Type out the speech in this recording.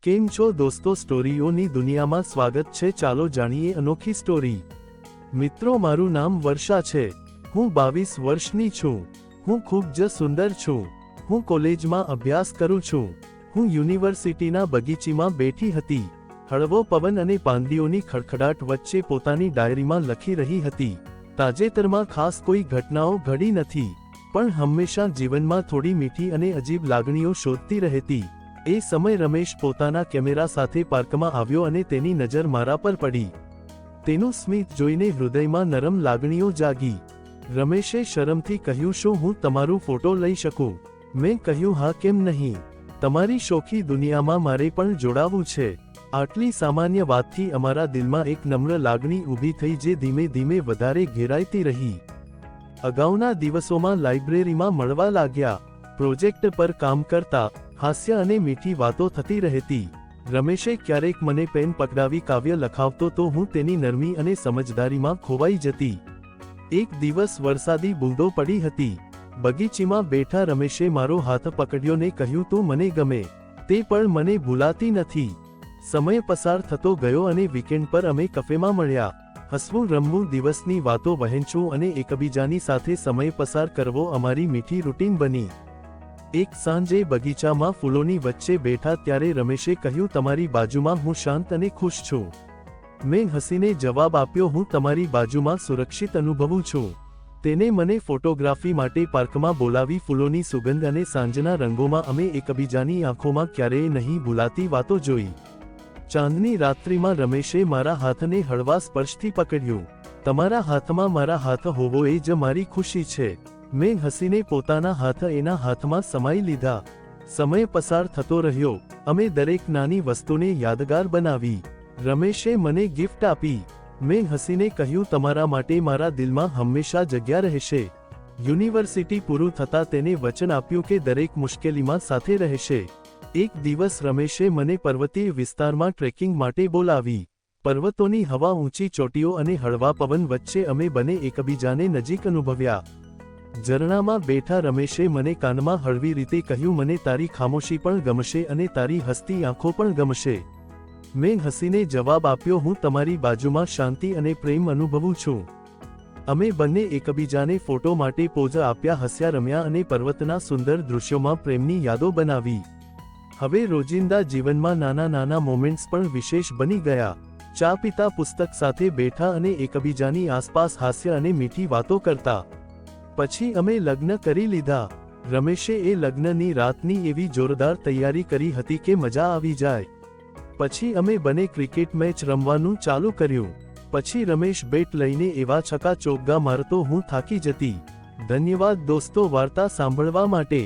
કેમ છો દોસ્તો, સ્ટોરીઓની દુનિયામાં સ્વાગત છે। ચાલો જાણીએ અનોખી સ્ટોરી। મિત્રો, મારું નામ વર્ષા છે। હું 22 વર્ષની છું। હું ખૂબ જ સુંદર છું। હું કોલેજમાં અભ્યાસ કરું છું। હું યુનિવર્સિટીના બગીચામાં બેઠી હતી। હળવો પવન અને પાંદડીઓની ખડખડાટ વચ્ચે પોતાની ડાયરીમાં લખી રહી હતી। તાજેતરમાં ખાસ કોઈ ઘટનાઓ ઘડી નથી, પણ હંમેશા જીવનમાં થોડી મીઠી અને અજીબ લાગણીઓ શોધતી રહેતી। એ સમય રમેશ પોતાના કેમેરા સાથે પાર્કમાં આવ્યો અને તેની નજર મારા પર પડી। તેનું સ્મિત જોઈને હૃદયમાં નરમ લાગણીઓ જાગી। રમેશે શરમથી કહ્યું, શું હું તમારો ફોટો લઈ શકું? મેં કહ્યું, હા, કેમ નહીં? તમારી શોખી દુનિયામાં મારે પણ જોડાવું છે। આટલી સામાન્ય વાતથી અમારા દિલમાં એક નમ્ર લાગણી ઊભી થઈ, જે ધીમે ધીમે વધારે ઘેરાઈતી રહી। અગાઉના દિવસોમાં લાઇબ્રેરીમાં મળવા લાગ્યા, પ્રોજેક્ટ પર કામ કરતા, હાસ્ય અને મીઠી વાતો થતી રહેતી। રમેશે ક્યારેક મને પેન પકડાવી કાવ્ય લખાવતો તો હું તેની નરમી અને સમજદારીમાં ખોવાઈ જતી। એક દિવસ વરસાદી બૂંદો પડી હતી। બગીચામાં બેઠા રમેશે મારો હાથ પકડ્યો ને કહ્યું, તું મને ગમે, તે પણ મને ભૂલાતી નથી। સમય પસાર થતો ગયો અને વીકેન્ડ પર અમે કફેમાં મળ્યા। હસવું, રમવું, દિવસની વાતો વહેંચવું અને એકબીજાની સાથે સમય પસાર કરવો અમારી મીઠી રૂટીન બની। એક સાંજે બગીચામાં ફૂલોની વચ્ચે બેઠા ત્યારે રમેશે કહ્યું, તમારી બાજુમાં હું શાંત અને ખુશ છું। મેં હસીને જવાબ આપ્યો, હું તમારી બાજુમાં સુરક્ષિત અનુભવું છું। તેને મને ફોટોગ્રાફી માટે પાર્કમાં બોલાવી। ફૂલોની સુગંધ અને સાંજના રંગોમાં અમે એકબીજાની આંખોમાં ક્યારેય નહીં ભૂલાતી વાતો જોઈ। ચાંદની રાત્રિમાં રમેશે મારા હાથને હળવા સ્પર્શથી પકડ્યું। તમારા હાથમાં મારા હાથ હોવો એ જ મારી ખુશી છે। મેં હસીને પોતાના હાથ એના હાથમાં સમાઈ લીધા। સમય પસાર થતો રહ્યો, અમે દરેક નાની વસ્તુને યાદગાર બનાવી। રમેશે મને ગિફ્ટ આપી। મેં હસીને કહ્યું, તમારા માટે મારા દિલમાં હંમેશા જગ્યા રહેશે। યુનિવર્સિટી પૂરું થતાં તેને વચન આપ્યું કે દરેક મુશ્કેલીમાં સાથે રહેશે। એક દિવસ રમેશે મને પર્વતીય વિસ્તારમાં ટ્રેકિંગ માટે બોલાવી। પર્વતોની હવા, ઊંચી ચોટીઓ અને હળવા પવન વચ્ચે અમે બંને એકબીજાને નજીક અનુભવ્યા। ઝરણામાં બેઠા રમેશે મને કાનમાં હળવી રીતે કહ્યું, મને તારી ખામોશી પણ ગમશે અને તારી હસતી આંખો પણ ગમશે। મેં હસીને જવાબ આપ્યો, હું તમારી બાજુમાં શાંતિ અને પ્રેમ અનુભવું છું। અમે બંને એકબીજાને ફોટો માટે પોઝ આપ્યા, હસ્યા, રમ્યા અને પર્વતના સુંદર દૃશ્યોમાં પ્રેમની યાદો બનાવી। હવે રોજિંદા જીવનમાં નાના નાના મોમેન્ટ્સ પણ વિશેષ બની ગયા। ચા પીતા, પુસ્તક સાથે બેઠા અને એકબીજાની આસપાસ હાસ્ય અને મીઠી વાતો કરતા। પછી અમે લગ્ન કરી લીધા। રમેશે એ લગ્નની રાતની એવી જોરદાર તૈયારી કરી હતી કે મજા આવી જાય। પછી અમે બંને ક્રિકેટ મેચ રમવાનું ચાલુ કર્યું। પછી રમેશ બેટ લઈને એવા છક્કા ચોગ્ગા મારતો હું થાકી જતી। ધન્યવાદ દોસ્તો વાર્તા સાંભળવા માટે।